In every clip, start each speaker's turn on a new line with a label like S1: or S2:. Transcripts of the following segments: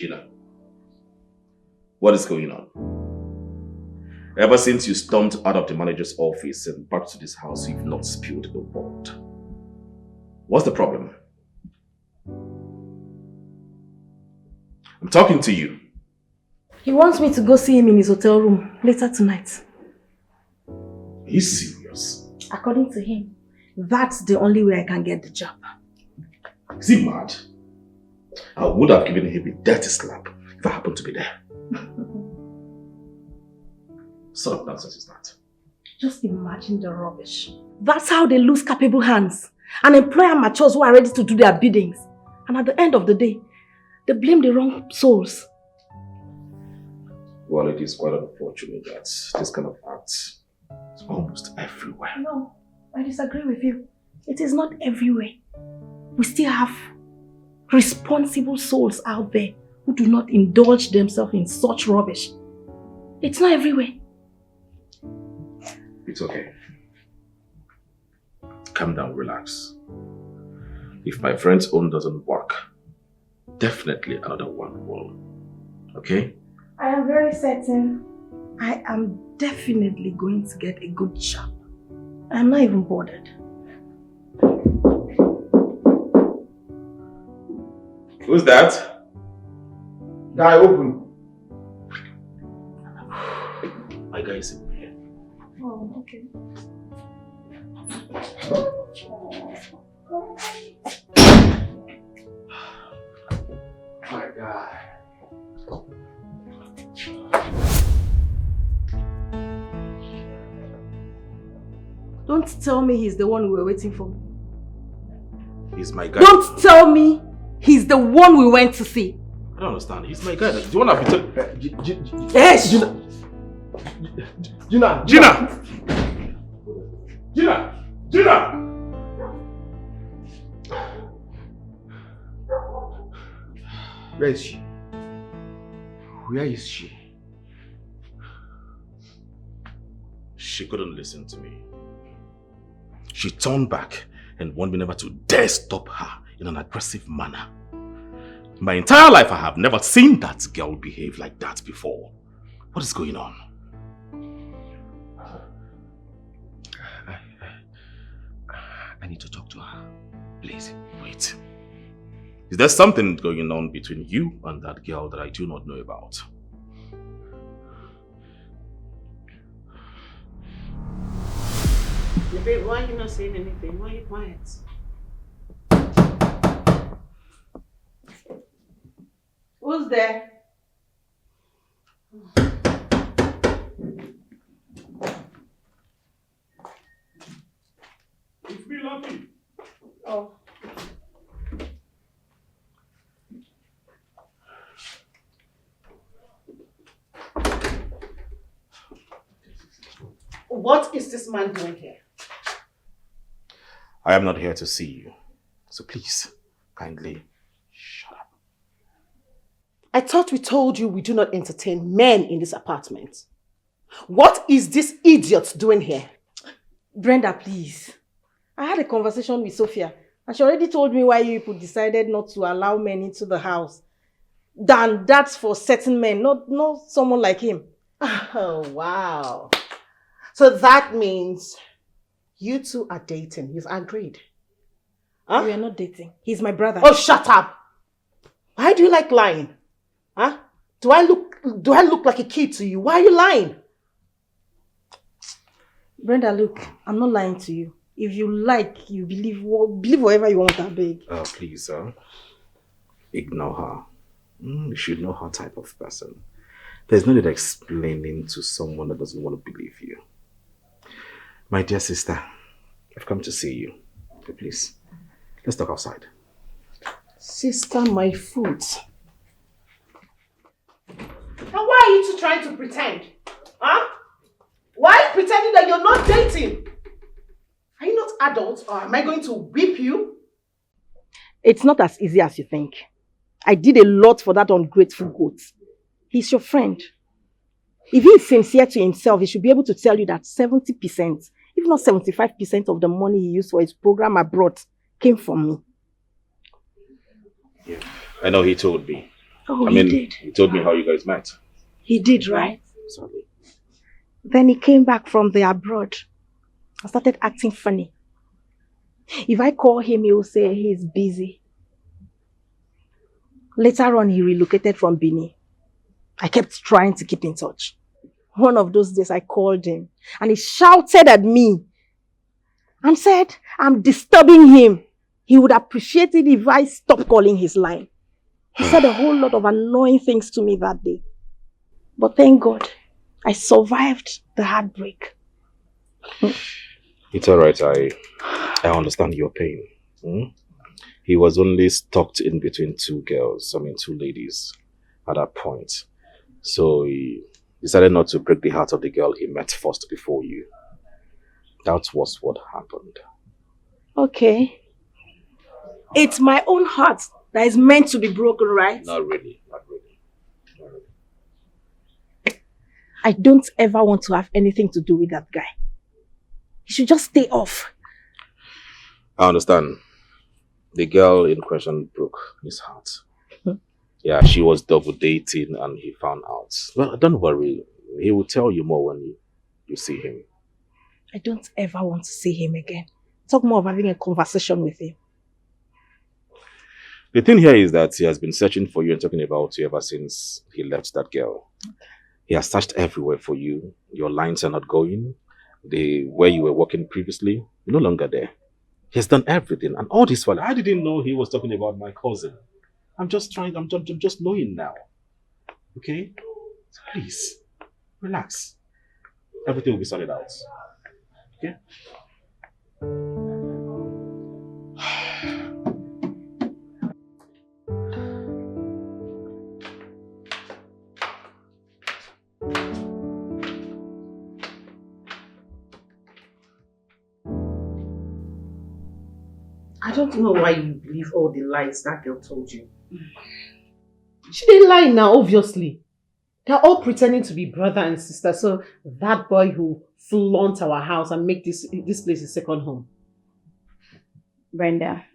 S1: Gina, what is going on? Ever since you stormed out of the manager's office and back to this house, you've not spilled a word. What's the problem? I'm talking to you.
S2: He wants me to go see him in his hotel room later tonight.
S1: Are you serious?
S2: According to him, that's the only way I can get the job.
S1: Is he mad? I would have given him a dirty slap if I happened to be there. What sort of nonsense is that?
S2: Just imagine the rubbish. That's how they lose capable hands. An employer matures who are ready to do their biddings. And at the end of the day, they blame the wrong souls.
S1: Well, it is quite unfortunate that this kind of act is almost everywhere.
S2: No, I disagree with you. It is not everywhere. We still have responsible souls out there who do not indulge themselves in such rubbish. It's not everywhere.
S1: It's okay. Calm down, relax. If my friend's own doesn't work, definitely another one will. Okay?
S2: I am very certain I am definitely going to get a good job. I'm not even bothered.
S1: Who's that?
S3: Guy, open.
S1: My guy is in here.
S2: Oh, okay.
S3: My God.
S2: Don't tell me he's the one we were waiting for.
S1: He's my guy.
S2: Don't tell me he's the one we went to see.
S1: I don't understand. He's my guy. Do you want to be
S2: Yes!
S3: Gina! Where is she? Where is she?
S1: She couldn't listen to me. She turned back and warned me never to dare stop her in an aggressive manner. My entire life I have never seen that girl behave like that before. What is going on?
S3: I need to talk to her. Please.
S1: Wait. Is there something going on between you and that girl that I do not know about?
S4: Babe, why are you not saying anything? Why are you quiet? Who's there?
S1: It's me, Lucky.
S4: Oh. What is this man doing here?
S1: I am not here to see you. So please, kindly, shut up.
S4: I thought we told you we do not entertain men in this apartment. What is this idiot doing here?
S2: Brenda, please. I had a conversation with Sophia and she already told me why you people decided not to allow men into the house. Dan, that's for certain men, not someone like him.
S4: Oh, wow. So that means you two are dating. You've agreed. Huh?
S2: We are not dating. He's my brother.
S4: Oh, shut up. Why do you like lying? Huh? Do I look like a kid to you? Why are you lying?
S2: Brenda, look, I'm not lying to you. If you like, you believe whatever you want, I beg.
S1: Please, ignore her. You should know her type of person. There's no need explaining to someone that doesn't want to believe you. My dear sister, I've come to see you. So please, let's talk outside.
S4: Sister, my foot. Now why are you two trying to pretend? Huh? Why are you pretending that you're not dating? Are you not adults or am I going to whip you?
S2: It's not as easy as you think. I did a lot for that ungrateful goat. He's your friend. If he is sincere to himself, he should be able to tell you that 70%, if not 75% of the money he used for his program abroad came from me.
S1: Yeah, I know he told me.
S2: Oh,
S1: I
S2: he
S1: mean,
S2: did.
S1: he told me how you guys met.
S2: He did, right?
S1: Sorry.
S2: Then he came back from the abroad and started acting funny. If I call him, he will say he's busy. Later on, he relocated from Benin. I kept trying to keep in touch. One of those days, I called him and he shouted at me and said, I'm disturbing him. He would appreciate it if I stopped calling his line. He said a whole lot of annoying things to me that day. But thank God, I survived the heartbreak.
S1: It's alright, I understand your pain. He was only stuck in between two ladies at that point. So he decided not to break the heart of the girl he met first before you. That was what happened.
S2: Okay. It's my own heart that is meant to be broken, right?
S1: Not really.
S2: I don't ever want to have anything to do with that guy. He should just stay off.
S1: I understand. The girl in question broke his heart. Yeah, she was double dating and he found out. Well, don't worry. He will tell you more when you see him.
S2: I don't ever want to see him again. Talk more of having a conversation with him.
S1: The thing here is that he has been searching for you and talking about you ever since he left that girl. Okay. He has searched everywhere for you. Your lines are not going. Where you were working previously, you're no longer there. He has done everything. And all this while, I didn't know he was talking about my cousin. I'm just knowing now. Okay? So please, relax. Everything will be sorted out. Okay?
S4: I don't know why you believe all the lies that girl told you. She didn't lie now, obviously. They're all pretending to be brother and sister, so that boy who flaunt our house and make this place his second home.
S5: Brenda,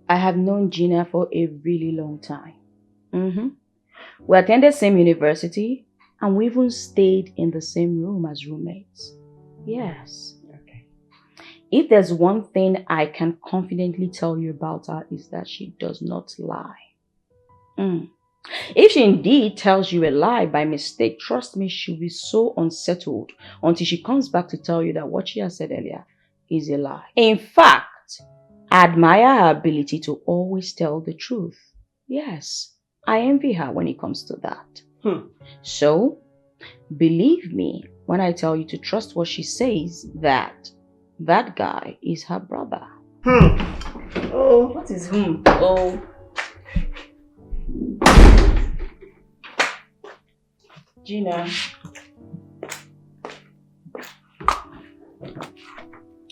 S5: I have known Gina for a really long time. We attended the same university and we even stayed in the same room as roommates. Yes. Okay. If there's one thing I can confidently tell you about her is that she does not lie. If she indeed tells you a lie by mistake, trust me, she'll be so unsettled until she comes back to tell you that what she has said earlier is a lie. In fact, I admire her ability to always tell the truth. Yes, I envy her when it comes to that. So, believe me when I tell you to trust what she says, that guy is her brother.
S4: Oh,
S5: what is Oh. Gina.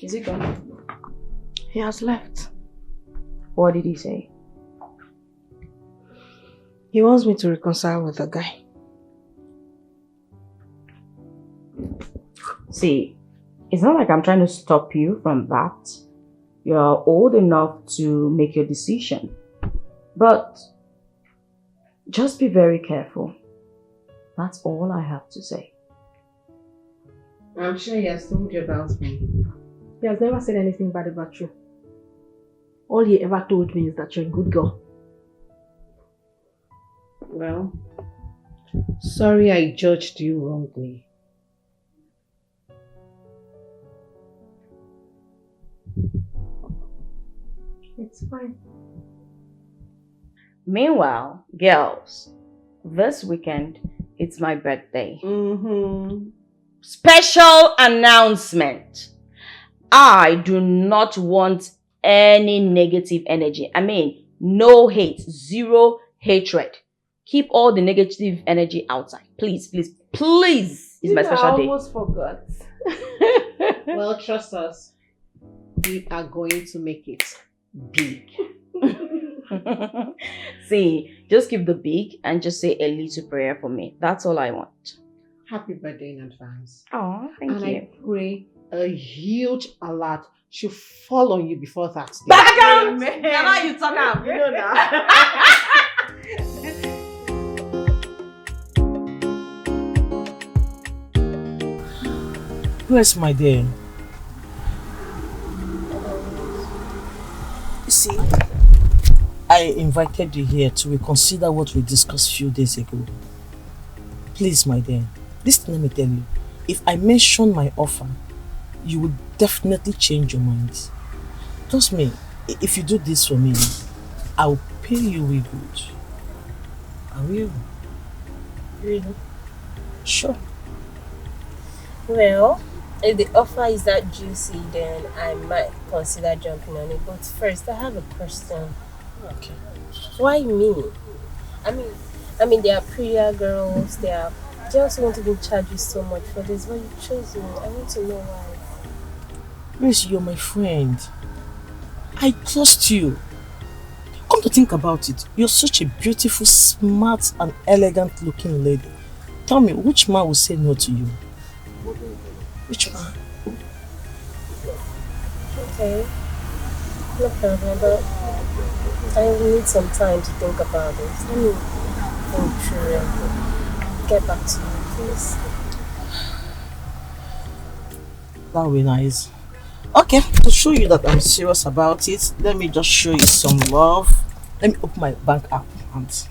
S5: Is he gone?
S2: He has left.
S5: What did he say?
S2: He wants me to reconcile with the guy.
S5: See, it's not like I'm trying to stop you from that. You're old enough to make your decision. But just be very careful. That's all I have to say.
S4: I'm sure he has told you about me.
S2: He has never said anything bad about you. All he ever told me is that you're a good girl.
S4: Well, sorry I judged you wrongly.
S2: It's fine.
S5: Meanwhile, girls, this weekend, it's my birthday. Special announcement. I do not want any negative energy. I mean, no hate, zero hatred. Keep all the negative energy outside. Please, please, please. It's my special day.
S2: I almost forgot.
S4: Well, trust us. We are going to make it big.
S5: See, just keep the big and just say a little prayer for me. That's all I want.
S4: Happy birthday in advance.
S5: Oh, thank you.
S4: I pray a huge alert should fall on you before that day.
S5: Back on! Now you talk out. You know that.
S6: Grace, my dear. You see, I invited you here to reconsider what we discussed a few days ago. Please, my dear, listen, let me tell you. If I mention my offer, you would definitely change your mind. Trust me, if you do this for me, I'll pay you real good. I will.
S7: Really?
S6: Sure.
S7: Well, if the offer is that juicy, then I might consider jumping on it. But first, I have a question.
S6: Okay.
S7: Why me? I mean, there are prettier girls. They also want to be charged you so much for this, but you chose me. I want to know why.
S6: Grace, you're my friend. I trust you. Come to think about it, you're such a beautiful, smart and elegant looking lady. Tell me, which man will say no to you? Which man?
S7: Okay, no problem, but I will need some time to think about this. Let me think through and get back to you, please.
S6: That would be nice. Okay, to show you that I'm serious about it, let me just show you some love. Let me open my bank app and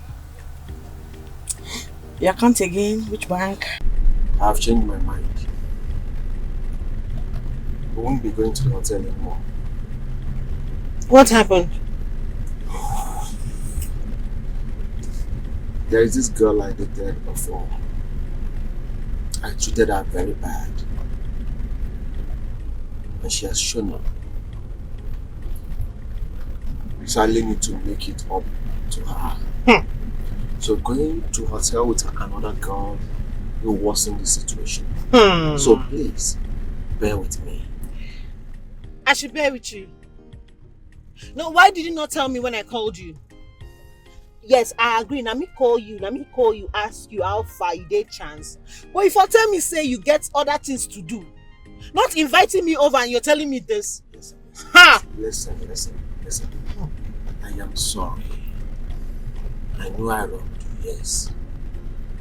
S6: your account again. Which bank?
S3: I've changed my mind. We won't be going to the hotel anymore.
S6: What happened?
S3: There is this girl I dated before. I treated her very bad. And she has shown up. So I need to make it up to her. So going to hotel with another girl will worsen the situation. So please, bear with me.
S8: I should bear with you. No, why did you not tell me when I called you? Yes, I agree. Let me call you, ask you how far you did chance. But if you tell me, say you get other things to do, not inviting me over and you're telling me this.
S3: Listen. I am sorry. I know I wronged you, yes.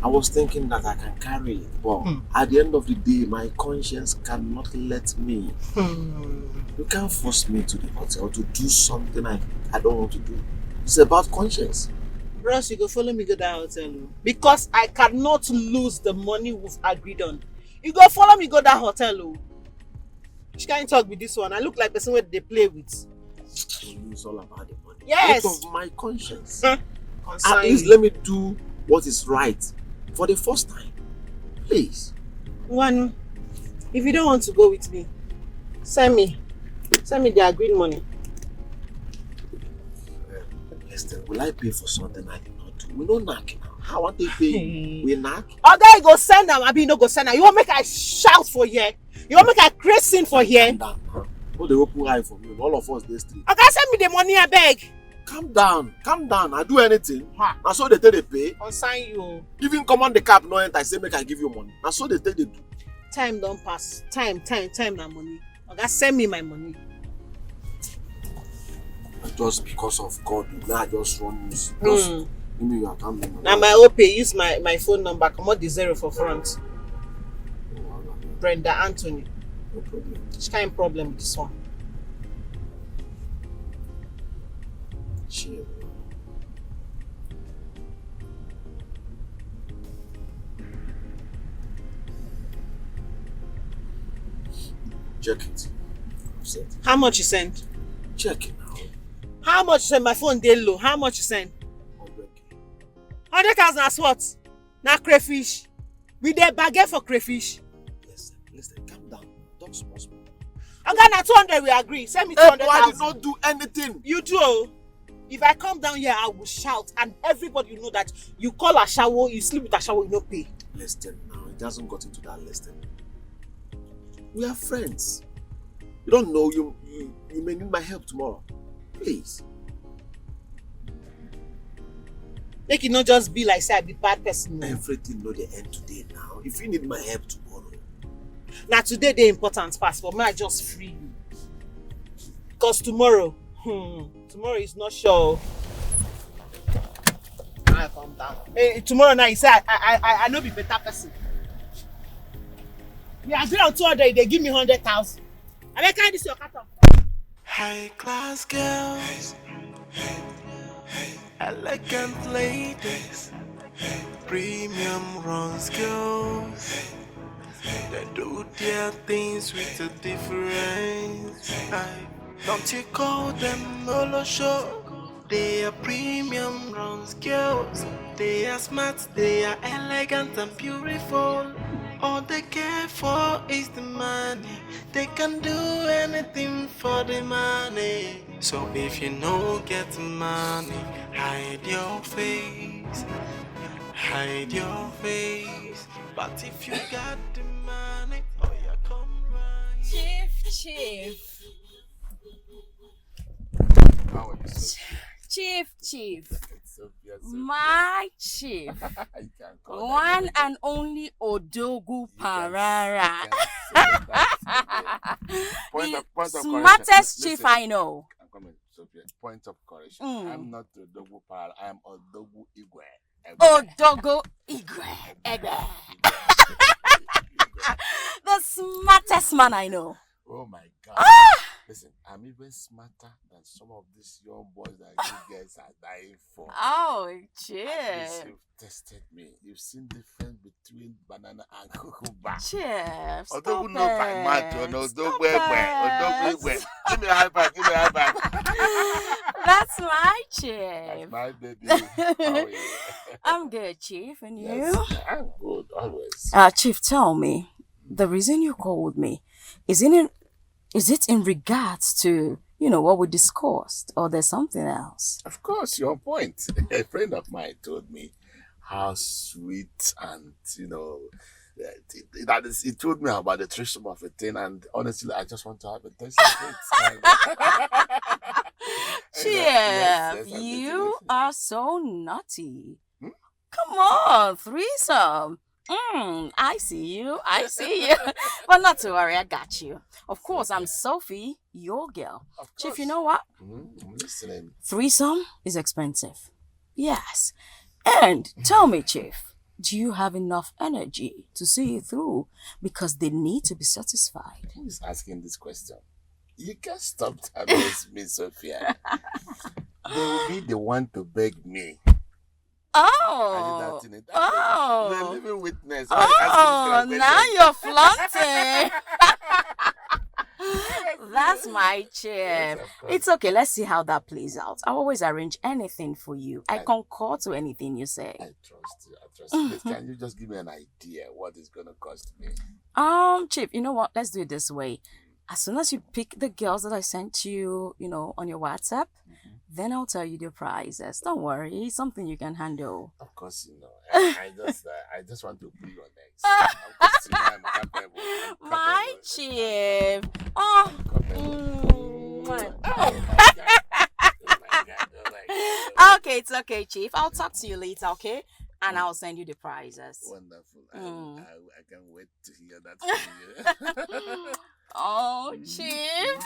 S3: I was thinking that I can carry it, but at the end of the day, my conscience cannot let me. You can't force me to the hotel to do something I don't want to do. It's about conscience.
S8: Bros, you go follow me go that hotel. Because I cannot lose the money we've agreed on. You go follow me go that hotel. She can't talk with this one. I look like person where they play with.
S3: It's all about the money.
S8: Yes.
S3: Out of my conscience.
S8: At
S3: least let me do what is right for the first time. Please.
S8: One, if you don't want to go with me, send me the agreed money.
S3: Listen, will I pay for something I did not do? We don't knack now. How want they pay? We knack?
S8: Oh, guy go send them. I be no go send them. You want make I shout for here? You want make I crazy for here?
S3: Calm down, huh? What they open eye for me? All of us this street.
S8: Okay, send me the money, I beg.
S3: Calm down. I do anything. And so they take the pay.
S8: Consign you.
S3: Even command the cap, no enter. I say make I give you money. And so they take the do.
S8: Time don't pass. Time na money. Okay, send me my money.
S3: Just because of God, now I just run this. Just give me your account number.
S8: Now my OP use my phone number. Come on the 0 for front. Brenda Anthony.
S3: No problem.
S8: Which kind of problem with this one?
S3: Chill. Check it. I've sent it.
S8: How much you send?
S3: Check it now.
S8: How much you send? My phone dey low. How much you send?
S3: 100K.
S8: 100,000 as what? Now crayfish. We dey bargain for crayfish.
S3: Listen, calm down. Talk small.
S8: Okay, now 200 we agree. Send me 200,000.
S3: I did not do anything.
S8: You do. If I come down here, I will shout, and everybody will know that you call a shower, you sleep with a shower, you no pay.
S3: Listen now, it hasn't got into that listen. We are friends. You don't know you may need my help tomorrow. Please.
S8: Make it not just be like say I be bad person. No.
S3: Everything know the end today now. If you need my help tomorrow.
S8: Now today the important pass, but may I just free you? Because tomorrow is not sure. I calm down. Hey, tomorrow night you say I know be better person. We agree on 200, they give me 100,000. I make carry this your carton.
S9: High class girls, elegant ladies, premium runs girls. They do their things with a difference. Don't you call them Nolo show? They are premium runs girls. They are smart, they are elegant and beautiful. All they care for is the money. They can do anything for the money. So if you no get money, hide your face. Hide your face. But if you got the money, oh yeah, come right.
S10: Chief.
S3: How are you, Sophia?
S10: Chief.
S3: Sophia.
S10: My chief. One and only Odogu Parara. Smartest chief I know.
S3: I'm coming, Sophia. Point of correction. I'm not Odogu Parara. I am Odogu Igwe.
S10: Odogu Igwe. The smartest man I know.
S3: Oh my God. Listen, I'm even smarter than some of these young boys that you guys are dying for.
S10: Oh,
S3: Yes,
S10: chief.
S3: you've tested me. You've seen the difference between banana and cucumber.
S10: Chief, stop
S3: Odogu no by mat,
S10: it.
S3: Odogu Igwe. Give me a high five.
S10: That's my
S3: That's
S10: chief.
S3: my baby. How are you?
S10: I'm good, chief. And you?
S3: Yes, I'm good, always.
S10: Chief, tell me, the reason you called me, is it in regards to, what we discussed, or there's something else?
S3: Of course, your point. A friend of mine told me how sweet and, he told me about the threesome of a thing, and honestly, I just want to have a taste of it.
S10: Chief,
S3: Yes,
S10: you are so naughty. Come on, threesome. I see you. But not to worry, I got you. Of course, I'm Sophie, your girl. Chief, you know what?
S3: I'm listening.
S10: Threesome is expensive. Yes. And tell me, Chief, do you have enough energy to see it through? Because they need to be satisfied.
S3: Who is asking this question? You can't stop to amaze me, Sophia. They will be the one to beg me.
S10: Oh,
S3: The living witness.
S10: Now you're flaunting. That's my chair. It's okay. Let's see how that plays out. I always arrange anything for you. I concur to anything you say.
S3: I trust you. Please, can you just give me an idea what it's going to cost me?
S10: Chief, you know what? Let's do it this way. As soon as you pick the girls that I sent you, on your WhatsApp, then I'll tell you the prices. Don't worry, it's something you can handle.
S3: Of course, I just want to pull your legs. Of course, I'm capable.
S10: My chief. Oh. Okay, it's okay, Chief. I'll talk to you later, okay? And I'll send you the prices.
S3: Wonderful. I can't wait to hear that from you.
S10: Oh, Chief.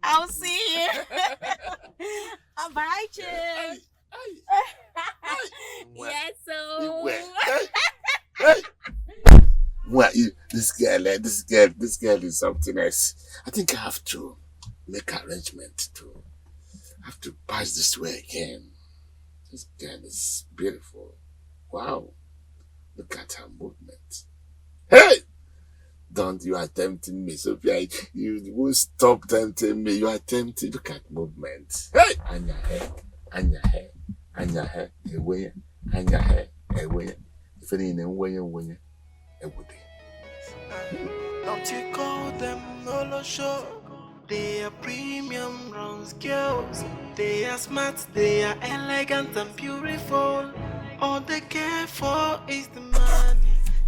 S10: I'll see you. Bye, Chief. Yes, so.
S3: Well, this girl is something else. I think I have to make arrangement to have to pass this way again. This girl is beautiful. Wow. Look at her movement. Hey! Don't you are tempting me, Sophia. You won't stop tempting me. You are tempting. Look at movement. Hey! And your hair. Away. And your hair. Away. If any in way, it would be.
S9: Don't you call them Nolo show? They are premium runs girls. They are smart, they are elegant and beautiful. All they care for is the money.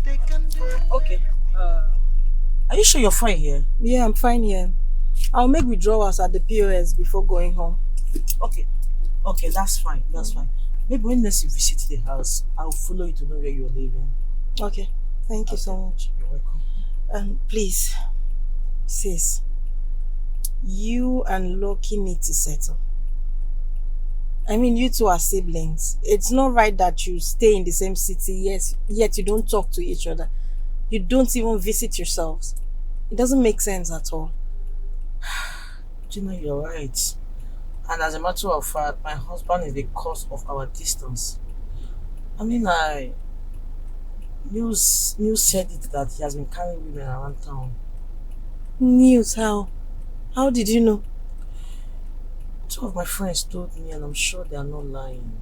S9: They can do.
S6: Okay. Are you sure you're fine here?
S2: Yeah, I'm fine here. I'll make withdrawals at the POS before going home.
S6: Okay, that's fine. Maybe when next you visit the house, I'll follow you to know where you're living.
S2: Okay, thank you so much.
S6: You're welcome.
S2: Please, sis, you and Loki need to settle. I mean, you two are siblings. It's not right that you stay in the same city, yes, yet you don't talk to each other.
S8: You don't even visit yourselves. It doesn't make sense at all.
S6: Gina, you're right. And as a matter of fact, my husband is the cause of our distance. I mean, news said it that he has been carrying women around town.
S8: News? How? How did you know?
S6: Two of my friends told me, and I'm sure they are not lying.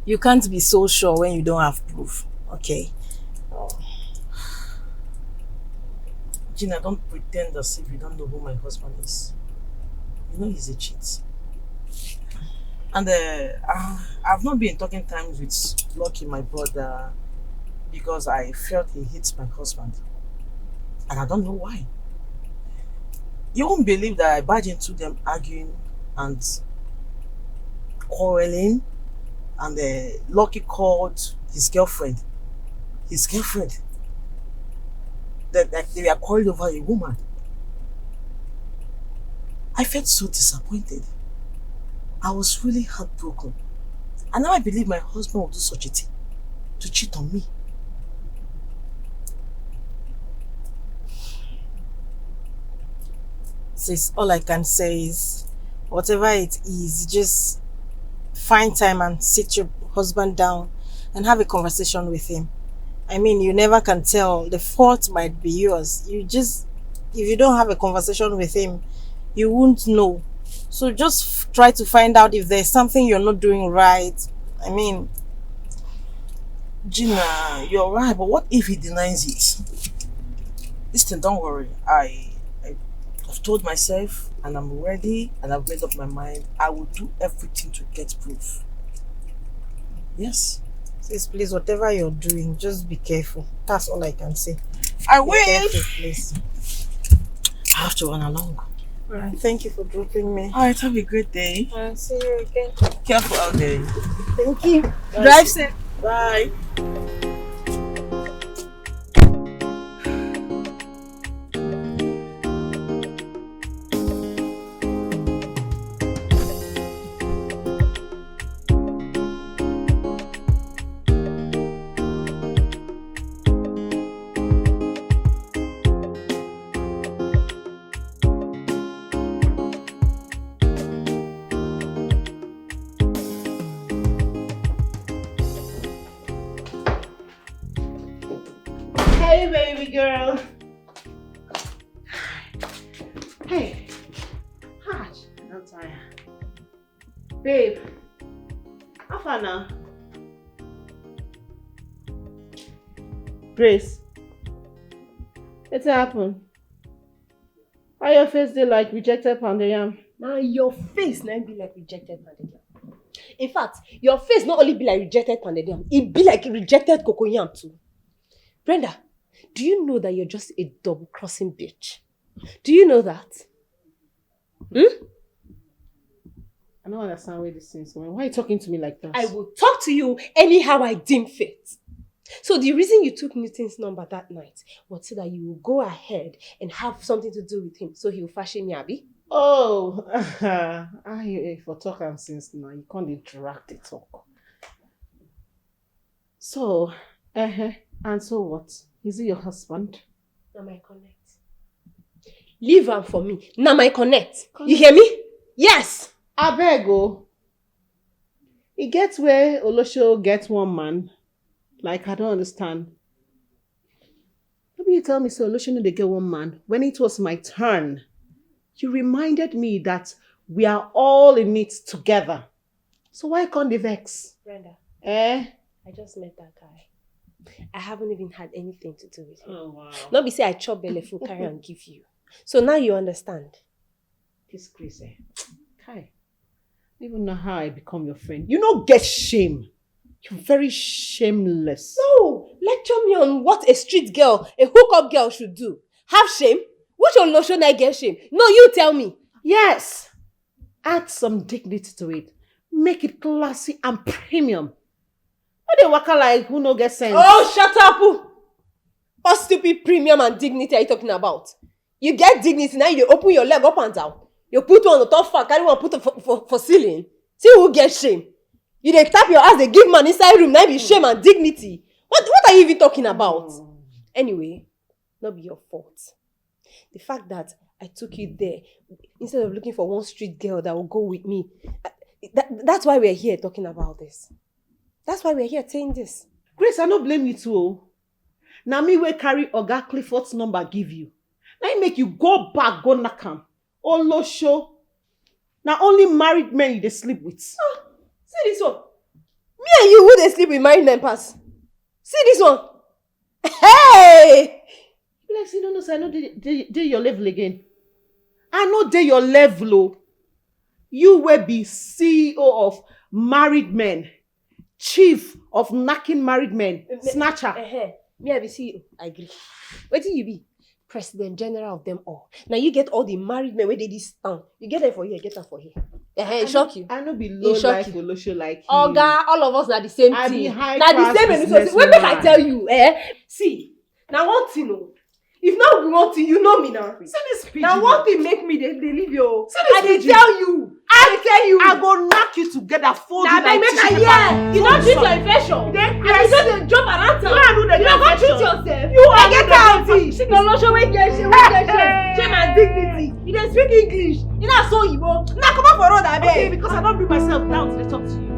S8: You can't be so sure when you don't have proof, okay?
S6: Gina, don't pretend as if you don't know who my husband is. You know he's a cheat. And I've not been talking times with Lucky, my brother, because I felt he hates my husband. And I don't know why. You won't believe that I barged into them arguing and quarreling, and Lucky called his girlfriend. That they were quarreling over a woman. I felt so disappointed. I was really heartbroken. I never believed my husband would do such a thing, to cheat on me.
S8: Sis, all I can say is, whatever it is, just find time and sit your husband down and have a conversation with him. I mean, you never can tell. The fault might be yours. If you don't have a conversation with him, you won't know. So just try to find out if there's something you're not doing right. I mean,
S6: Gina, you're right, but what if he denies it? Listen, don't worry. I've told myself, and I'm ready, and I've made up my mind. I will do everything to get proof. Yes.
S8: sis, please, whatever you're doing, just be careful. That's all I can say.
S6: I
S8: Be
S6: will.
S8: careful, please.
S6: I have to run along.
S8: Alright, thank you for dropping me.
S6: Alright, have a great day.
S8: I'll see you again.
S6: Careful out there.
S8: Thank you. Drive safe.
S6: Bye.
S4: Hey, baby girl. Hey. Hi. I'm tired. Babe. How far now? Grace. What's happened? Why your face dey like rejected pounded yam?
S7: Now your face now be like rejected pounded yam. In fact, your face not only be like rejected pounded yam, it be like rejected cocoa yam too. Brenda, do you know that you're just a double-crossing bitch? Do you know that?
S4: I don't understand where this thing is going. Why are you talking to me like that?
S7: I will talk to you anyhow I deem fit. So the reason you took Newton's number that night was so that you will go ahead and have something to do with him, so he will fashion you, abi?
S4: Oh, I for talk am since now. You can't interact the talk. So, and so what? Is he your husband?
S7: Now my connect. Leave am for me. Now my connect. You hear me? Yes.
S4: Abeg o. E get where Olosho get one man. Like, I don't understand. Maybe you tell me so Olosho no dey get one man. When it was my turn, you reminded me that we are all in it together. So why can't they vex?
S7: Brenda,
S4: Eh?
S7: I just met that guy. I haven't even had anything to do with him.
S4: Oh, wow.
S7: Not be say I chop belly full carry and give you. So now you understand.
S4: This crazy. Kai, I don't even know how I become your friend. You don't get shame. You're very shameless.
S7: No, lecture me on what a street girl, a hookup girl should do. Have shame? Which on lotion I get shame? No, you tell me.
S4: Yes. Add some dignity to it. Make it classy and premium. Why they waka like who no get sense?
S7: Oh, shut up! What stupid premium and dignity are you talking about? You get dignity, now you open your leg up and down. You put one on the top fan, carry one put it for ceiling. See who gets shame. You dey tap your ass, they give man inside room, now be shame and dignity. What are you even talking about? Anyway, not be your fault. The fact that I took you there instead of looking for one street girl that will go with me. That's why we're here talking about this. That's why we're here saying this.
S8: Grace, I no blame you too. Now me will carry Oga Clifford's number give you. Now he make you go back, go knock him. Oh, no show. Now only married men you dey sleep with.
S7: See this one. Me and you would sleep with married men pass. See this one. Hey!
S8: You like say no, so I know they your level again. I know they your level. Oh. You will be CEO of married men, chief of knocking married men, snatcher.
S7: Me I be CEO. I agree. What do you be? President General of them all. Now you get all the married men where they this town. You get them for here, get them for here. It shock you.
S8: I know be low life or low show like you.
S7: Oga, all of us are the same
S8: I
S7: thing.
S8: be high
S7: Now the
S8: class
S7: same.
S8: businesswoman.
S7: Wait, make I tell you, See, now one thing, no. If now we want to, you know me now.
S8: Say this pidgin.
S7: Now one thing make me they leave you.
S8: I
S7: dey tell you. I tell you.
S8: I go knock you together, fold you
S7: Now
S8: like
S7: make
S8: tissue
S7: I
S8: paper.
S7: hear. You don't treat your infection.
S8: Then
S7: And you just jump around town.
S8: You are not the
S7: You don't go treat
S8: infection.
S7: yourself.
S8: You are
S7: get
S8: not
S7: out.
S8: the
S7: She don't know show wey get shame, shame and dignity. You don't speak English. You not so Igbo. Now come up for road, abeg.
S8: Okay, because I don't bring myself down to talk to you.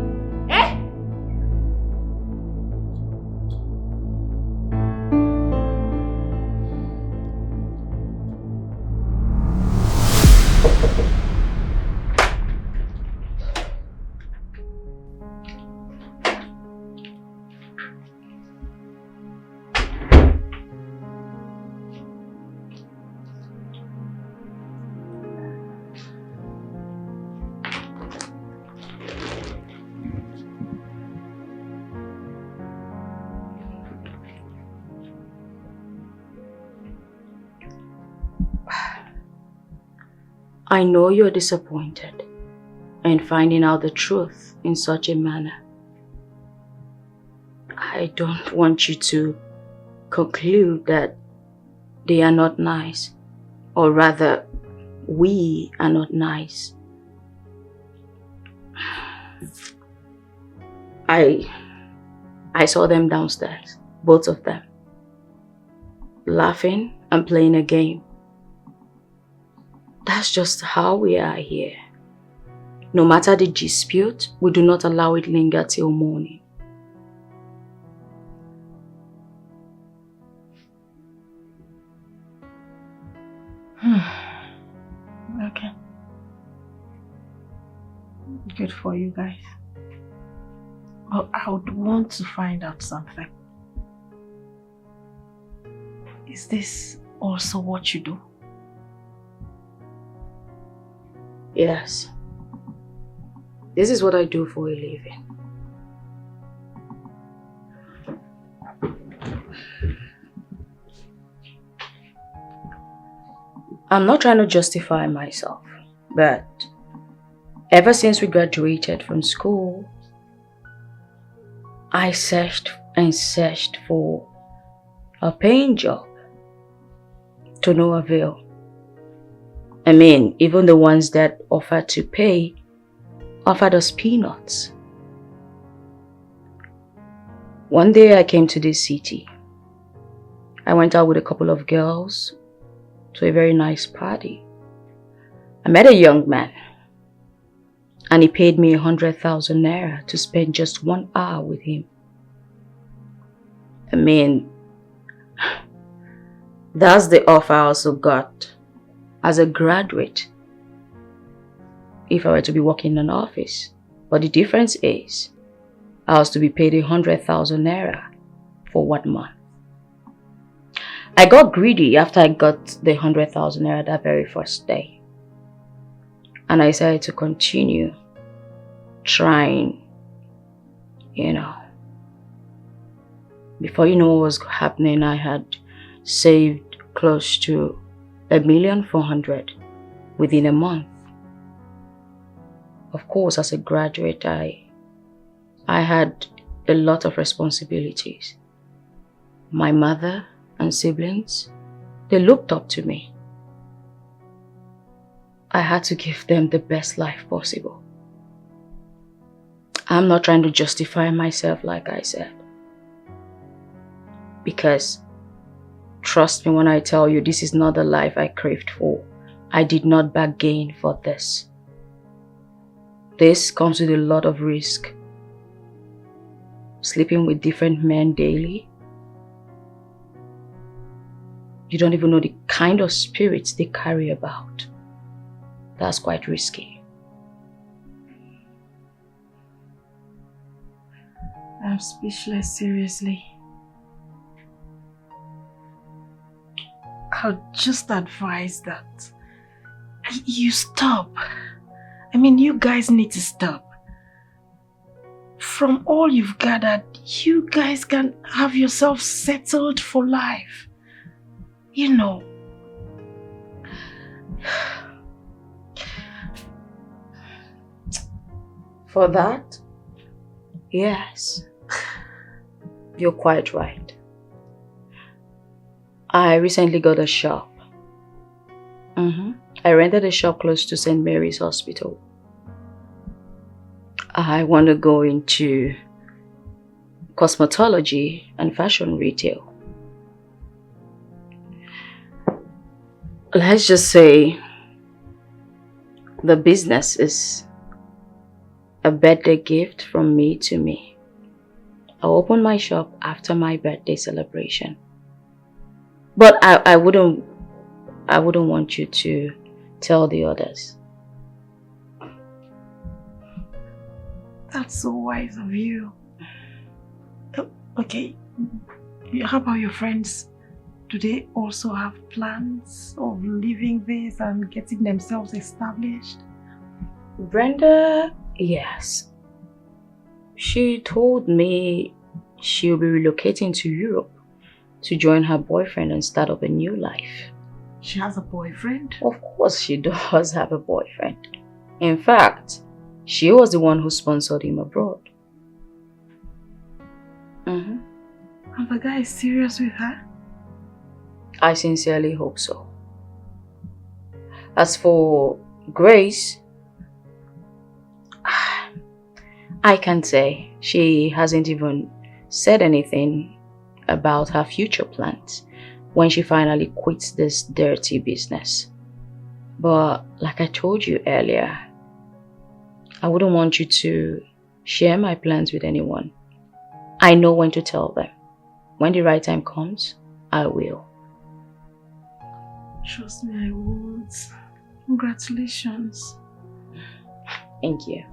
S5: I know you're disappointed in finding out the truth in such a manner. I don't want you to conclude that they are not nice, or rather, we are not nice. I saw them downstairs, both of them, laughing and playing a game. That's just how we are here. No matter the dispute, we do not allow it linger till morning.
S2: Okay. Good for you guys. But I would want to find out something. Is this also what you do?
S5: Yes. This is what I do for a living. I'm not trying to justify myself, but ever since we graduated from school, I searched and searched for a paying job to no avail. I mean, even the ones that offered to pay offered us peanuts. One day I came to this city. I went out with a couple of girls to a very nice party. I met a young man and he paid me 100,000 naira to spend just 1 hour with him. I mean, that's the offer I also got as a graduate if I were to be working in an office. But the difference is I was to be paid 100,000 naira for 1 month. I got greedy after I got the 100,000 naira that very first day. And I decided to continue trying, Before you know what was happening, I had saved close to 1,400,000 within a month. Of course, as a graduate, I had a lot of responsibilities. My mother and siblings, they looked up to me. I had to give them the best life possible. I'm not trying to justify myself like I said. Because, trust me when I tell you, this is not the life I craved for. I did not bargain for this. This comes with a lot of risk. Sleeping with different men daily. You don't even know the kind of spirits they carry about. That's quite risky.
S2: I'm speechless, seriously. I'll just advise that you stop. I mean, you guys need to stop. From all you've gathered, you guys can have yourself settled for life. You know.
S5: For that? Yes. You're quite right. I recently got a shop. I rented a shop close to St. Mary's Hospital. I want to go into cosmetology and fashion retail. Let's just say the business is a birthday gift from me to me. I'll open my shop after my birthday celebration. But I wouldn't want you to tell the others.
S2: That's so wise of you. Okay, how about your friends? Do they also have plans of leaving this and getting themselves established?
S5: Brenda, yes. She told me she'll be relocating to Europe to join her boyfriend and start up a new life.
S2: She has a boyfriend?
S5: Of course she does have a boyfriend. In fact, she was the one who sponsored him abroad.
S2: And the guy is serious with her?
S5: I sincerely hope so. As for Grace, I can't say. She hasn't even said anything about her future plans when she finally quits this dirty business. But like I told you earlier, I wouldn't want you to share my plans with anyone. I know when to tell them. When the right time comes, I will.
S2: Trust me, I would. Congratulations.
S5: Thank you.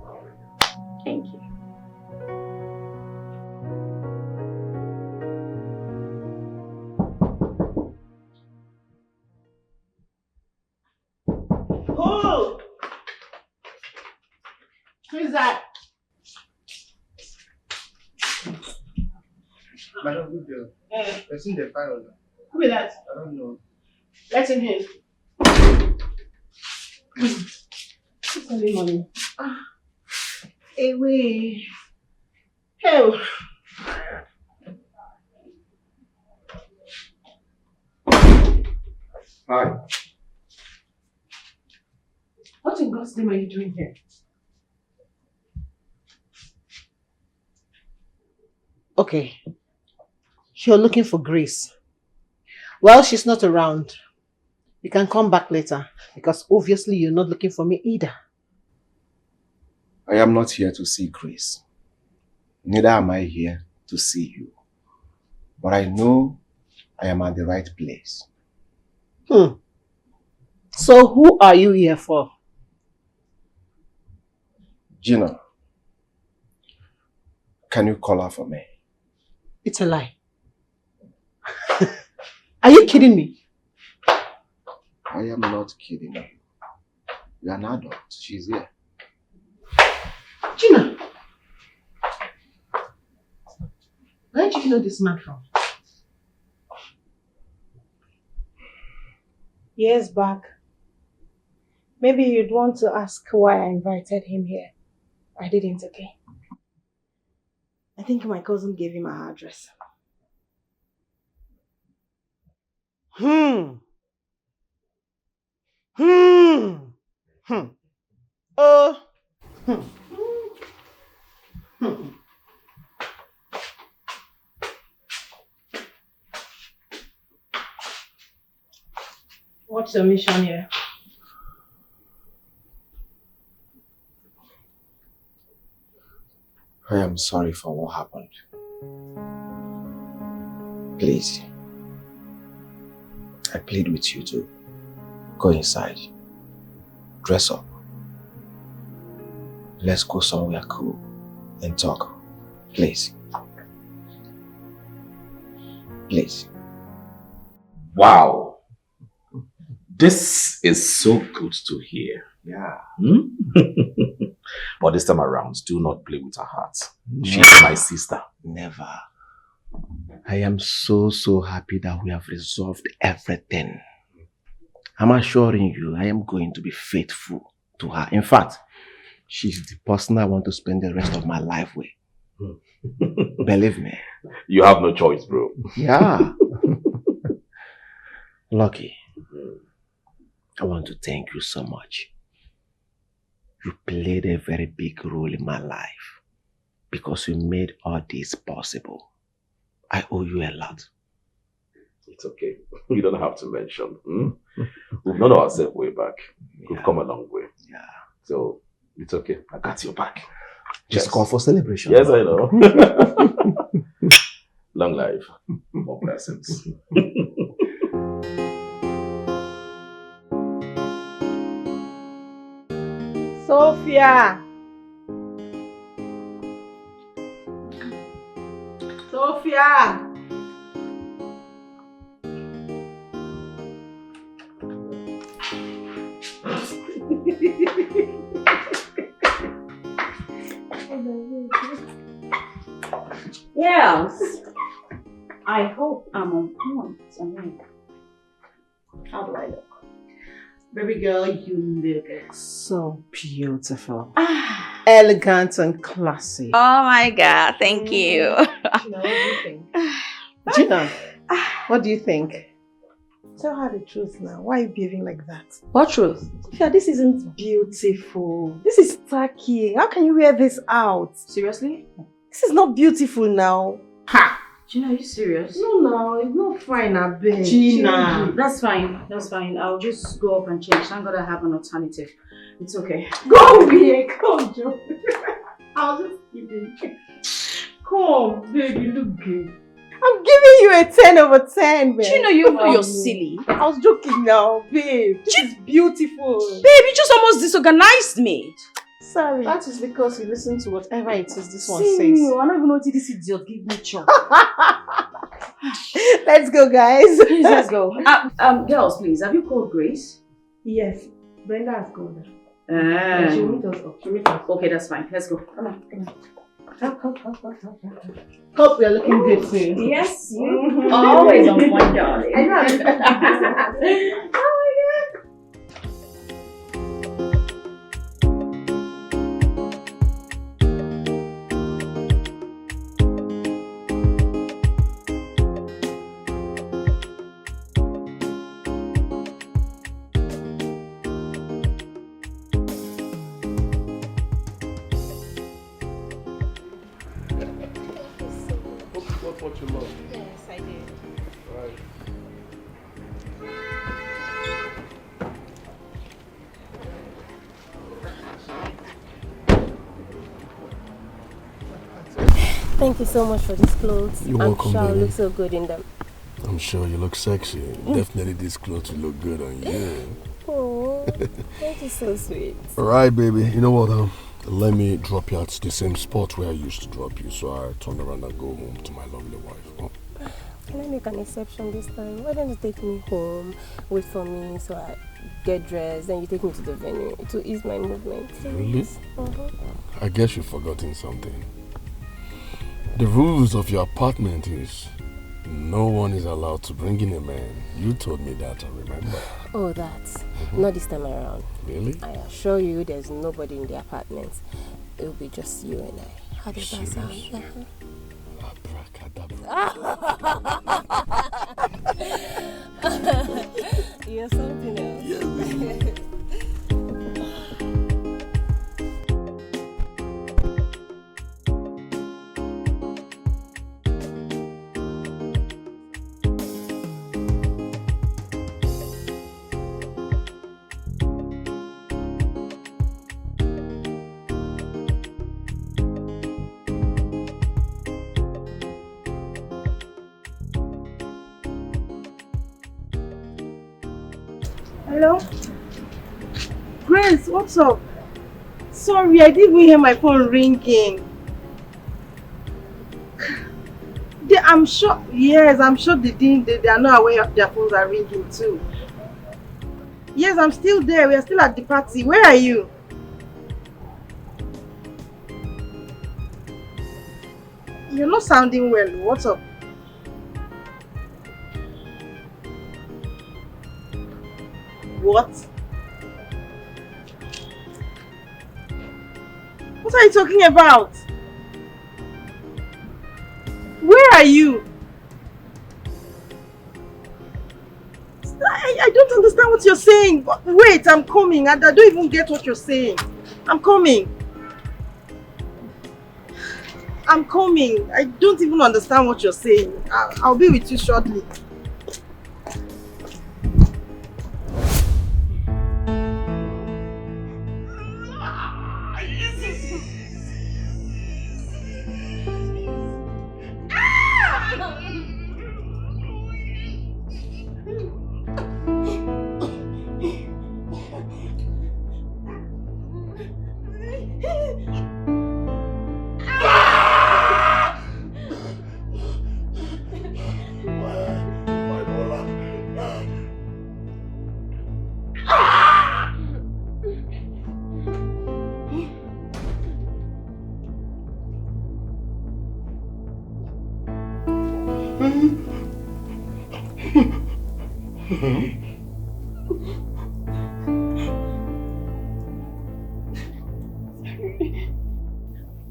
S5: Thank you.
S8: Who's that?
S11: Madam, good girl. I've seen the file.
S8: Who is that?
S11: I don't know.
S8: Let him in. What's early morning? Away. Oh.
S11: Hi.
S8: What in God's name are you doing here? Okay. You're looking for Grace. Well, she's not around. You can come back later because obviously you're not looking for me either.
S3: I am not here to see Grace. Neither am I here to see you. But I know I am at the right place.
S8: So who are you here for?
S3: Gina, can you call her for me?
S8: It's a lie. Are you kidding me?
S3: I am not kidding you. You're an adult. She's here.
S8: Gina! Where did you know this man from?
S2: Years back. Maybe you'd want to ask why I invited him here. I didn't, okay? I think my cousin gave him her address.
S7: What's your mission here?
S3: I am sorry for what happened. Please, I plead with you to go inside, dress up. Let's go somewhere cool and talk. Please. Please.
S1: Wow. This is so good to hear.
S3: Yeah.
S1: But this time around, do not play with her heart. She's my sister.
S3: Never. I am so happy that we have resolved everything. I'm assuring you, I am going to be faithful to her. In fact, she's the person I want to spend the rest of my life with. Believe me.
S1: You have no choice, bro.
S3: Yeah. Lucky, I want to thank you so much. You played a very big role in my life because you made all this possible. I owe you a lot.
S1: It's okay. You don't have to mention. We've known ourselves way back. We've come a long way.
S3: Yeah.
S1: So, it's okay. I got your back.
S3: Just call for celebration.
S1: Yes, I know. Long life. More blessings.
S2: Sophia! Sophia!
S5: Yes. I hope I'm on point. I mean, how do I look?
S4: Baby girl, you look so beautiful. Elegant and classy.
S10: Oh my God, thank you.
S4: Gina, what do you think? Gina, what do you think?
S2: Tell her the truth now. Why are you behaving like that?
S5: What truth?
S2: Sophia, this isn't beautiful. This is tacky. How can you wear this out?
S5: Seriously?
S2: This is not beautiful now.
S5: Ha! Gina, are you serious?
S2: No, it's not fine, I beg.
S5: Gina. That's fine. That's fine. I'll just go up and change. Thank God I have an alternative. It's okay.
S2: Go here. Come, Joe. I was just kidding. Come, baby, you look good. I'm giving you a 10 over 10, man.
S5: Gina, you know you're silly.
S2: I was joking now, babe. This is beautiful.
S5: Babe, you just almost disorganized me.
S2: Sorry.
S4: That is because you listen to whatever it is this one
S5: See,
S4: says.
S5: I don't even know what this idiot give me chop.
S2: Let's go, guys.
S5: Please, let's go. Girls, please, have you called Grace?
S2: Yes. Brenda has called her.
S5: Ah.
S2: She'll meet us up. She'll meet us.
S5: Okay, that's fine. Let's go. Come on, come on.
S4: Hope you're looking good too.
S5: Yes, you always on point, darling.
S2: I know.
S11: What you love?
S7: Yes, I did.
S11: Right.
S7: Thank you so much for these clothes.
S12: You're welcome,
S7: I'm sure I
S12: baby.
S7: look so good in them.
S12: I'm sure you look sexy. Definitely these clothes will look good on you.
S7: Oh, thank you, so sweet.
S12: Alright, baby. You know what? Let me drop you at the same spot where I used to drop you. So I turn around and go home to my lovely wife. Oh.
S7: Can I make an exception this time? Why don't you take me home, wait for me so I get dressed, then you take me to the venue to ease my movement?
S12: Really?
S7: Uh-huh.
S12: I guess you've forgotten something. The rules of your apartment is no one is allowed to bring in a man. You told me that, I remember.
S7: Oh, that's not this time around.
S12: Really?
S7: I assure you there's nobody in the apartment. It will be just you and I. How does that sound? You're something else.
S12: Yeah, baby.
S2: Hello? Grace, what's up? Sorry, I didn't even hear my phone ringing. I'm sure, yes, I'm sure they are not aware their phones are ringing too. Yes, I'm still there. We are still at the party. Where are you? You're not sounding well. What's up? What? What are you talking about? Where are you? I don't understand what you're saying. Wait, I'm coming. I don't even get what you're saying. I'm coming. I'm coming. I don't even understand what you're saying. I'll be with you shortly.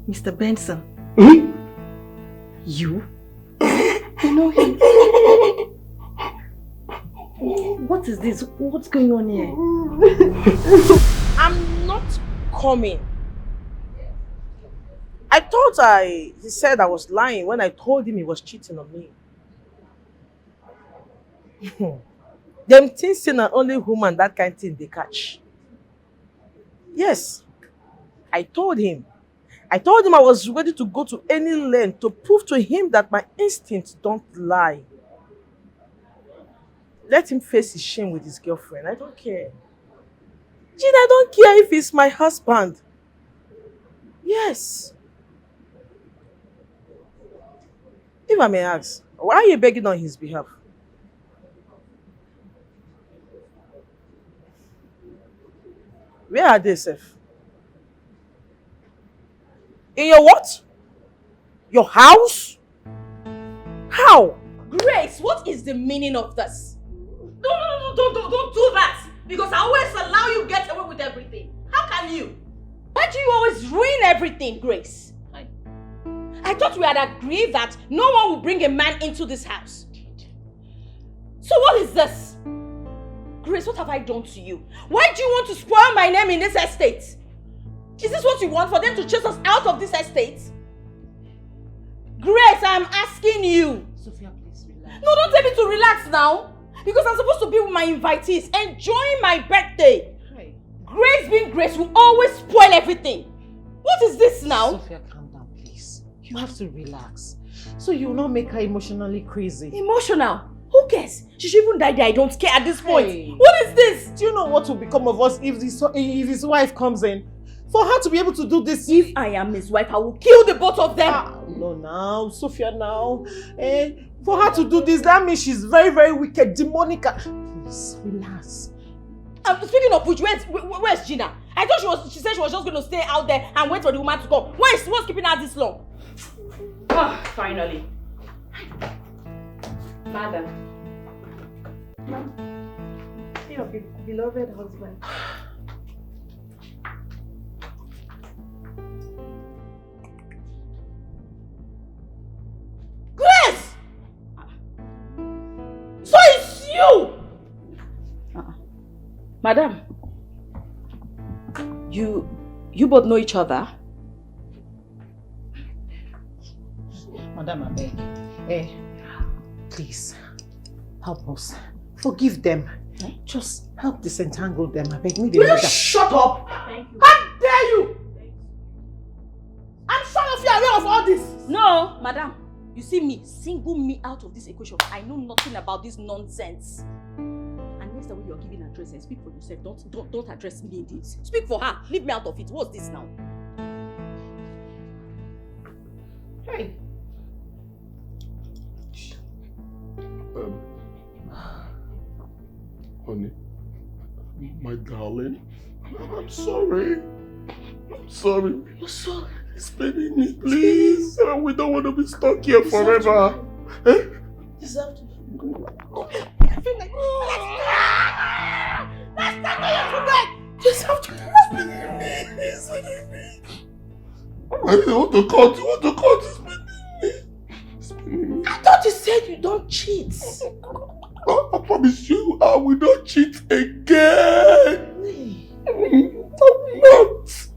S2: Mr. Benson. You? You know him? What is this? What's going on here?
S6: I'm not coming. I thought he said I was lying when I told him he was cheating on me. Them things say na only woman that kind of thing they catch. Yes, I told him I was ready to go to any length to prove to him that my instincts don't lie. Let him face his shame with his girlfriend. I don't care. Jean, I don't care if he's my husband. Yes. If I may ask, why are you begging on his behalf? Where are they, Seth? In your what? Your house? How?
S5: Grace, what is the meaning of this? Don't do that! Because I always allow you to get away with everything. How can you? Why do you always ruin everything, Grace? I thought we had agreed that no one will bring a man into this house. So what is this? Grace, what have I done to you? Why do you want to spoil my name in this estate? Is this what you want, for them to chase us out of this estate? Grace, I'm asking you.
S4: Sophia, please relax.
S5: No, don't tell me to relax now. Because I'm supposed to be with my invitees, enjoying my birthday.
S4: Hey.
S5: Grace being Grace will always spoil everything. What is this now?
S4: Sophia, calm down, please. You have to relax. So you will not make her emotionally crazy.
S5: Emotional? Who cares? She should even die there. I don't care at this point.
S4: Hey.
S5: What is this?
S4: Do you know what will become of us if his wife comes in? For her to be able to do this.
S5: If I am his wife, I will kill the both of them.
S4: No, now, Sophia, now. For her to do this, that means she's very, very wicked, demonic. Please, relax.
S5: Speaking of which, where's Gina? I thought she said she was just going to stay out there and wait for the woman to come. What's keeping her this long? Finally. Madam.
S2: Your beloved husband.
S5: Grace! So it's you! Madam, you both know each other?
S4: Madam, I beg. Please, help us. Forgive them. Just help disentangle them. I beg.
S6: Will you shut up?
S5: Thank you.
S6: How dare you? I'm sure of you are aware of all this.
S5: No, madam. You see me, single me out of this equation. I know nothing about this nonsense. And this the way you're giving address and speak for yourself. Don't address me in this. Speak for her. Leave me out of it. What's this now?
S4: Hey.
S12: Honey, my darling, I'm sorry. I'm sorry.
S4: You're sorry.
S12: Spare me, please. We don't want to be stuck here forever. Eh?
S4: Deserve to.
S8: I feel like that's not what you're doing. Just have to
S12: I want to cut. You want to cut?
S4: I thought you said you don't cheat.
S12: I promise you, I will not cheat again. I will not.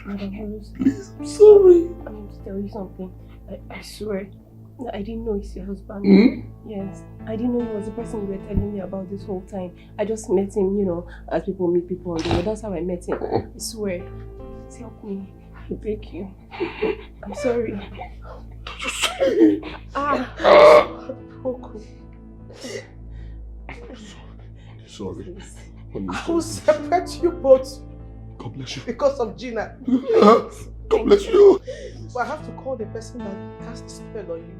S7: Madam Rose,
S12: Please, I'm sorry.
S7: I need to tell you something. I swear, I didn't know he's your husband. Yes, I didn't know he was the person you were telling me about this whole time. I just met him, you know, as people meet people on the road. That's how I met him. I swear. Please help me. I beg you. I'm sorry.
S4: Coco.
S12: Sorry.
S4: I will separate you both.
S12: God bless you.
S4: Because of Gina.
S12: God bless you.
S4: So I have to call the person that cast the spell on you.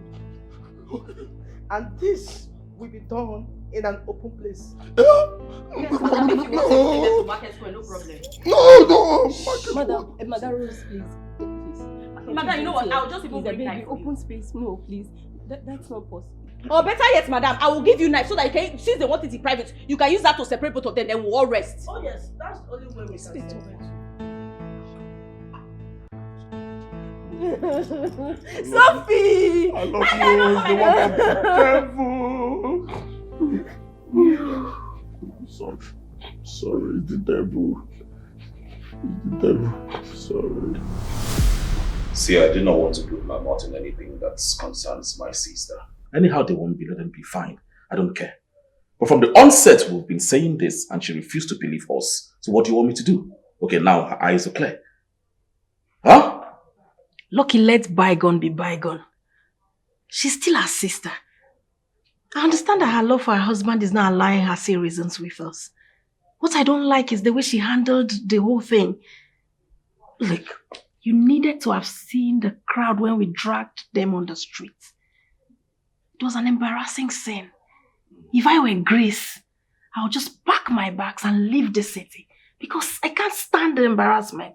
S4: And this will be done in an open place.
S5: Yes, madam, if you want to take them to Market Square, no problem.
S7: Madam Rose, please.
S5: Madam, you know what? I'll just even bring
S7: baby,
S5: knife.
S7: open space. No, please. That's not possible.
S5: Or better yet, madam, I will give you knife so that you can, since they want it in private, you can use that to separate both of them, then we'll all rest.
S8: Oh yes, that's the only way we can
S7: Speak to
S8: settle it.
S5: Sophie!
S12: I love you. I'm sorry. It's the devil. I'm sorry.
S1: See, I do not want to put my mouth in anything that concerns my sister. Anyhow they won't be, let them be fine. I don't care. But from the onset, we've been saying this and she refused to believe us. So what do you want me to do? Okay, now her eyes are clear. Huh?
S2: Lucky, let bygone be bygone. She's still our sister. I understand that her love for her husband is not allowing her say reasons with us. What I don't like is the way she handled the whole thing. Look, you needed to have seen the crowd when we dragged them on the street. It was an embarrassing scene. If I were Grace, I would just pack my bags and leave the city because I can't stand the embarrassment.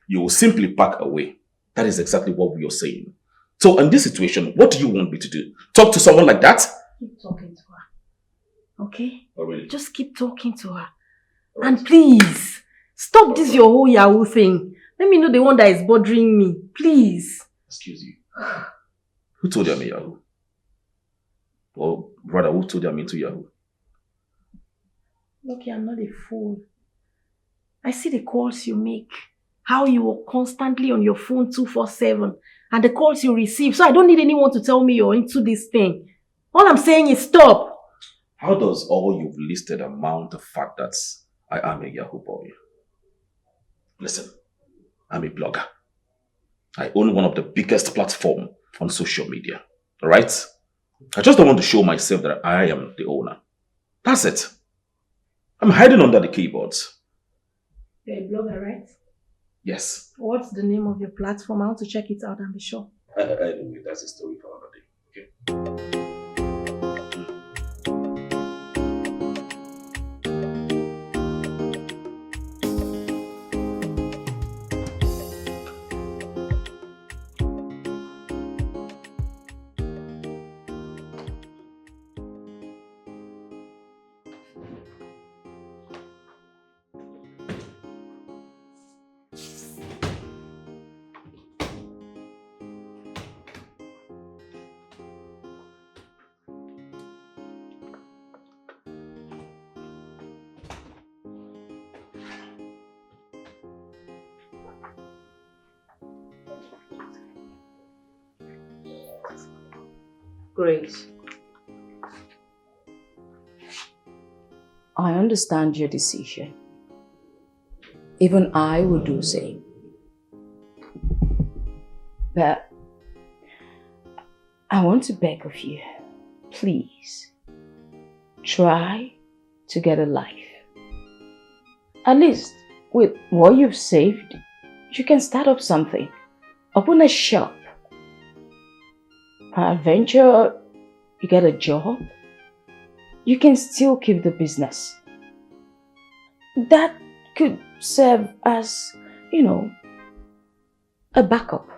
S1: You will simply pack away. That is exactly what we are saying. So in this situation, what do you want me to do? Talk to someone like that?
S2: Keep talking to her. Okay?
S1: Oh, really?
S2: Just keep talking to her. Right. And please, stop this your whole Yahoo thing. Let me know the one that is bothering me. Please.
S1: Excuse you. Who told you I'm a Yahoo? Or rather, who told you I'm into Yahoo?
S2: Look, I'm not a fool. I see the calls you make. How you are constantly on your phone 24/7. And the calls you receive. So I don't need anyone to tell me you're into this thing. All I'm saying is stop.
S1: How does all you've listed amount the fact that I am a Yahoo boy? Listen, I'm a blogger. I own one of the biggest platforms on social media. Alright? I just don't want to show myself that I am the owner. That's it. I'm hiding under the keyboards.
S2: You're a blogger, right?
S1: Yes.
S2: What's the name of your platform? I want to check it out and be sure.
S1: Anyway, that's a story for another day. Okay.
S5: Great. I understand your decision. Even I would do the same. But I want to beg of you, please, try to get a life. At least with what you've saved, you can start up something. Open a shop. Peradventure, you get a job. You can still keep the business. That could serve as, a backup.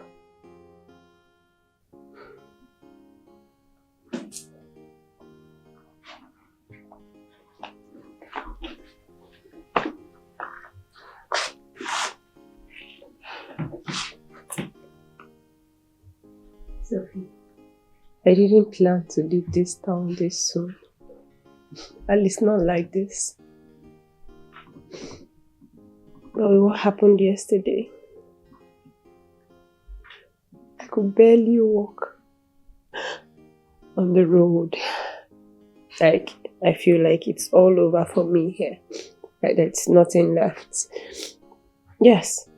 S7: Sophie, I didn't plan to leave this town this soon. At least not like this. But what happened yesterday? I could barely walk on the road. I feel like it's all over for me here. Like there's nothing left. Yes,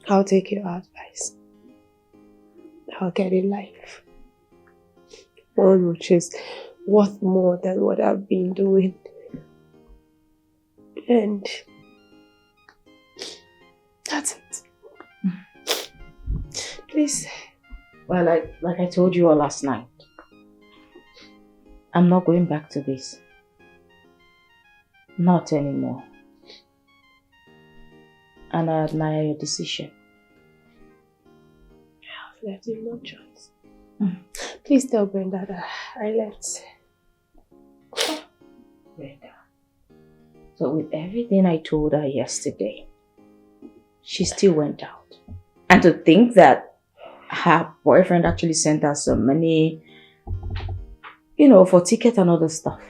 S7: I'll take your advice. I'll get a life. One which is worth more than what I've been doing. And that's it. Please.
S5: Well, like I told you all last night, I'm not going back to this. Not anymore. And I admire your decision.
S7: I've left him no choice. Please tell Brenda that I left.
S5: Brenda. So with everything I told her yesterday, she still went out. And to think that her boyfriend actually sent her some money, for ticket and other stuff.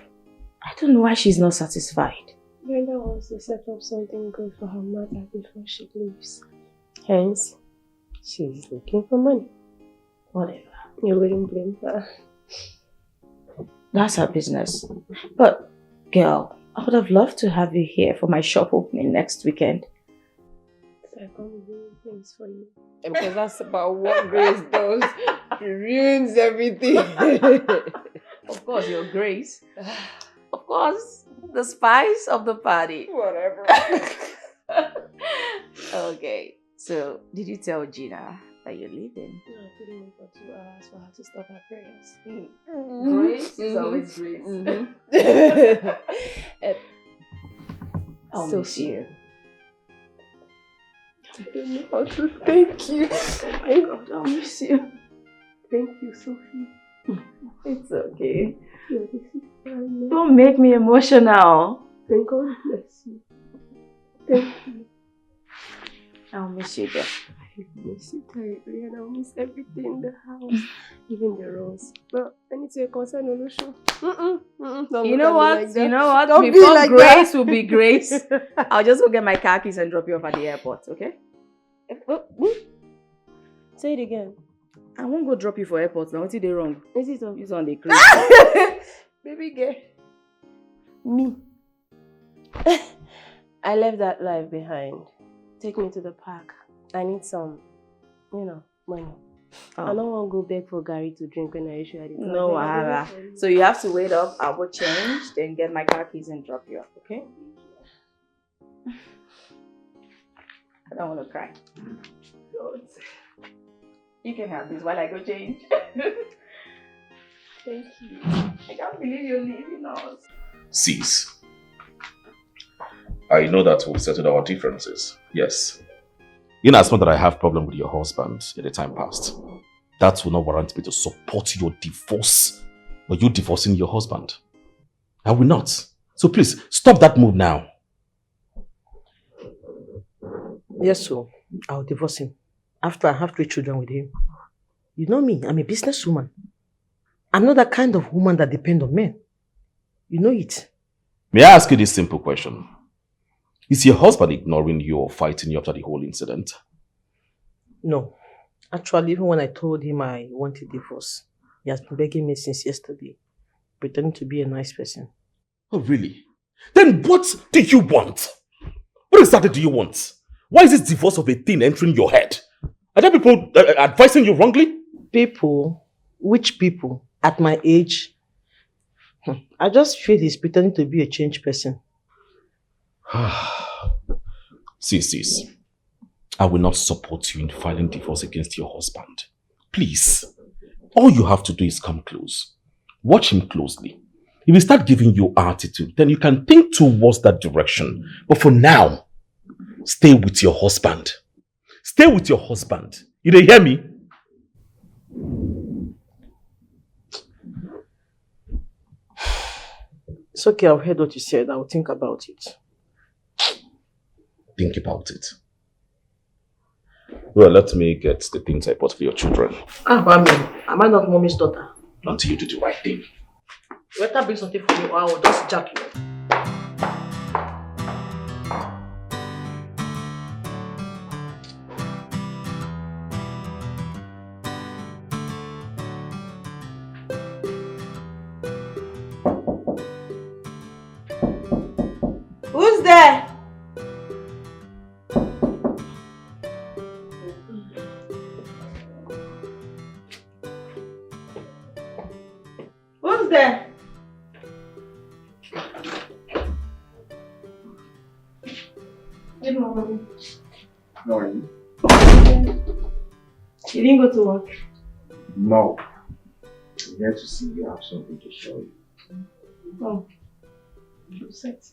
S5: I don't know why she's not satisfied.
S7: Brenda wants to set up something good for her mother before she leaves. Hence, she's looking for money.
S5: Whatever.
S7: You wouldn't blame her.
S5: That's her business. But, girl, I would have loved to have you here for my shop opening next weekend.
S7: I can't do things for you. Because that's about what Grace does. She ruins everything.
S5: Of course, your Grace. Of course, the spice of the party.
S7: Whatever.
S5: Okay, so did you tell Gina that you're leaving?
S7: No, I couldn't wait for 2 hours for her to stop her prayers.
S5: Grace is always Grace. I'll miss you.
S7: I don't know how to thank you.
S5: My God, I'll miss you.
S7: Thank you, Sophie.
S5: It's okay.
S7: You're the sister I know.
S5: Don't make me emotional.
S7: Thank God bless you. Thank you.
S5: I'll miss you, girl.
S7: I miss you terribly and I'll miss everything in the house. Even the rose. But I need to concern Olusho.
S5: You know what?
S7: Like
S5: you know what?
S7: Don't
S5: Before
S7: be like
S5: Grace
S7: that.
S5: will be Grace, I'll just go get my car keys and drop you off at the airport, okay?
S7: Say it again.
S5: I won't go drop you for airport now. What's it wrong? Is it on the cruise?
S7: Baby girl. Me. I left that life behind. Take me to the park. I need some, money.
S5: Oh.
S7: I don't want to go beg for Gary to drink when I usually do.
S5: No, Ahara. So you have to wait up. I will change, then get my car keys and drop you off, okay? I don't want to cry. You can have this while I go change.
S7: Thank you.
S5: I can't believe you're leaving us.
S1: Cease. I know that we've settled our differences. Yes. In as much that I have problem with your husband in the time past, that will not warrant me to support your divorce or you divorcing your husband. I will not. So please, stop that move now.
S6: Yes, so I'll divorce him after I have 3 children with him. You know me, I'm a businesswoman. I'm not that kind of woman that depends on men. You know it.
S1: May I ask you this simple question? Is your husband ignoring you or fighting you after the whole incident?
S6: No. Actually, even when I told him I wanted divorce, he has been begging me since yesterday, pretending to be a nice person.
S1: Oh, really? Then what do you want? What exactly do you want? Why is this divorce of a thing entering your head? Are there people advising you wrongly?
S6: People? Which people? At my age? I just feel he's pretending to be a changed person.
S1: Sis, I will not support you in filing divorce against your husband. Please. All you have to do is come close. Watch him closely. If he start giving you attitude, then you can think towards that direction. But for now, stay with your husband. Stay with your husband. You dey hear me?
S6: It's okay, I've heard what you said. I'll think about it.
S1: Think about it. Well, let me get the things I bought for your children.
S6: Am I not mommy's daughter?
S1: Until you do the right thing.
S6: Better bring something for me or I will just jack you.
S2: Who's there? Who's there? Good morning.
S13: Morning.
S2: You didn't go to work?
S13: No. I'm here to see you. I have something to show you.
S2: Oh. I'm upset.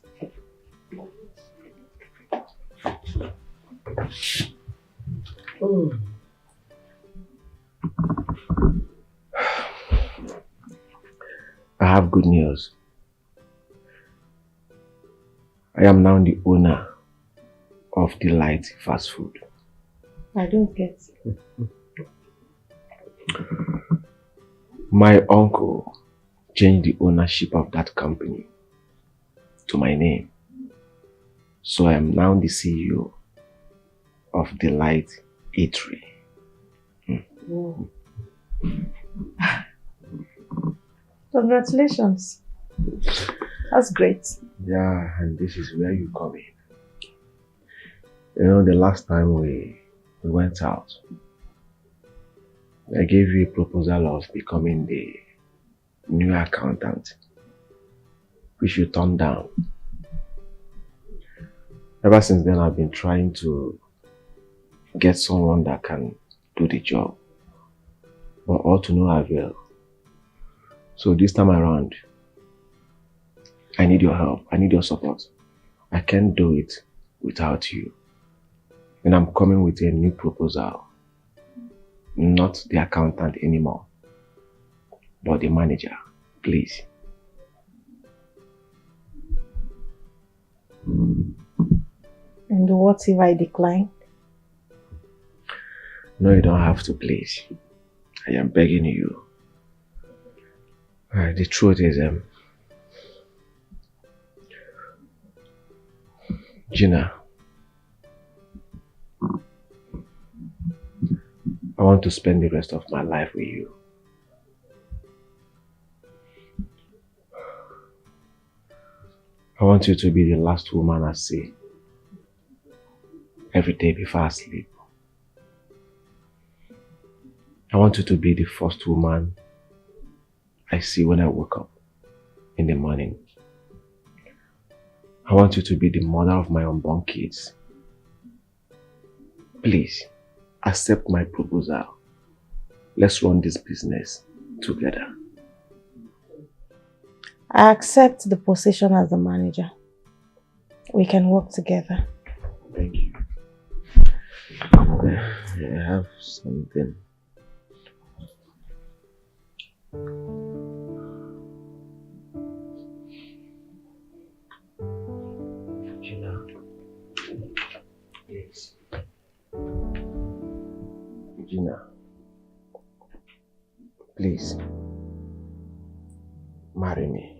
S13: I have good news. I am now the owner of Delight Fast Food.
S2: I don't get it.
S13: My uncle changed the ownership of that company to my name. So I am now the CEO of Delight Eatery.
S2: Whoa. Congratulations. That's great.
S13: Yeah, and this is where you come in. You know, the last time we went out, I gave you a proposal of becoming the new accountant, which you turned down. Ever since then, I've been trying to get someone that can do the job, but all to no avail. So this time around, I need your help. I need your support. I can't do it without you. And I'm coming with a new proposal. Not the accountant anymore, but the manager, please.
S2: And what if I decline?
S13: No, you don't have to, please. I am begging you. The truth is, Gina, I want to spend the rest of my life with you. I want you to be the last woman I see every day before I sleep. I want you to be the first woman I see when I wake up in the morning. I want you to be the mother of my unborn kids. Please, accept my proposal. Let's run this business together.
S2: I accept the position as the manager. We can work together.
S13: Thank you. I have something. Gina, please. Gina, please marry me.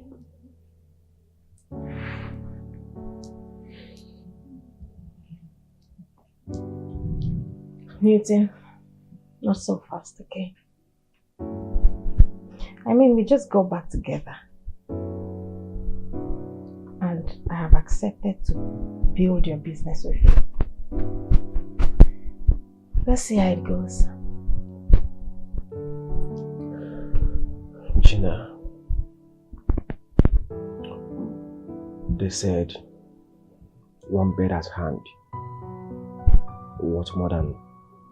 S2: Newton, not so fast, okay? I mean, we just got back together. And I have accepted to build your business with you. Let's see how it goes.
S13: Gina, They said, one bed at hand worth more than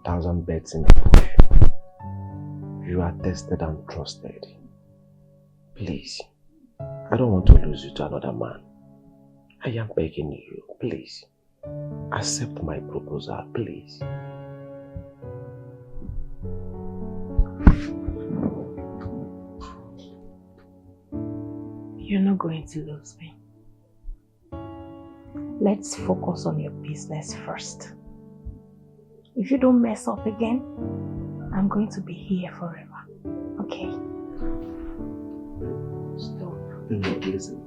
S13: 1,000 beds in the bush. You are tested and trusted. Please, I don't want to lose you to another man. I am begging you, please. Accept my proposal, please.
S2: You're not going to lose me. Let's focus on your business first. If you don't mess up again, I'm going to be here forever. Okay?
S1: Stop. Listen,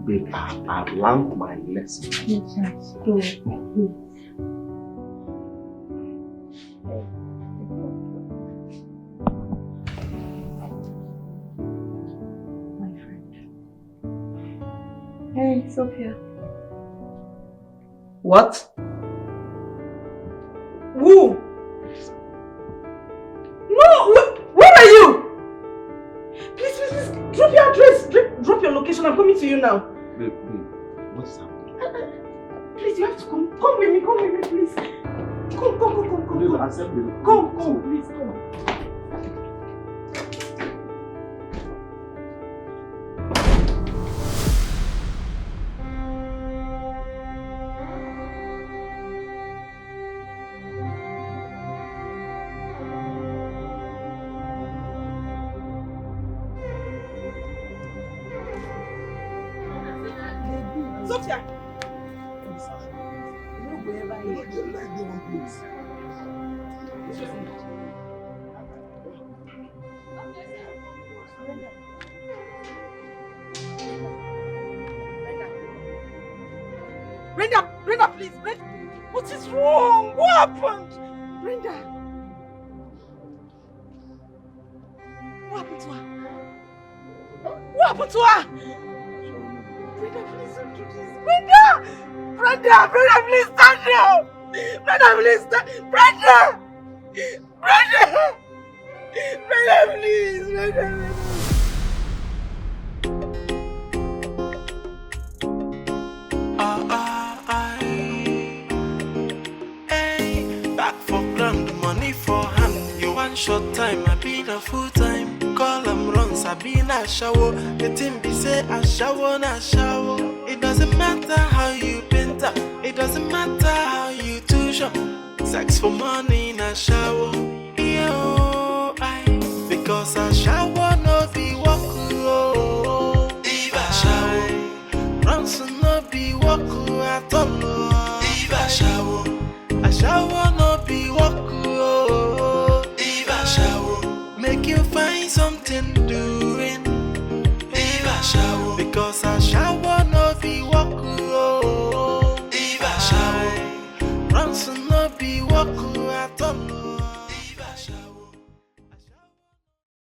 S1: babe, I've learned my lesson.
S2: Stop. Hey, Sophia.
S6: What?
S2: Who? No! Where are you? Please, drop your address. Drop your location. I'm coming to you now.
S1: Babe, what's happening?
S2: Please, you have to come. Come with me, please. Come.
S1: Please, accept me.
S2: Come, please, come. Sophia! Brenda, please, Brenda, what is wrong? What happened? Brenda! What happened to her? What happened to her? Brenda, please don't do this. Brenda, please stand now. Brenda, please stand. Brenda, please, Brenda.
S9: Back for ground, money for hand. You want short time, I been a full time. Call them runs, I been a shower. The thing be say a shower, na shower. It doesn't matter how you bent up. It doesn't matter how you too short. Sex for money in a shower. Yo, because a shower no be walk. If a shower runs no be walk at all. If a shower no be walk. If a shower make you find something doing. If a shower because a shower no be walk. If a shower runs no be walk at all. If a shower.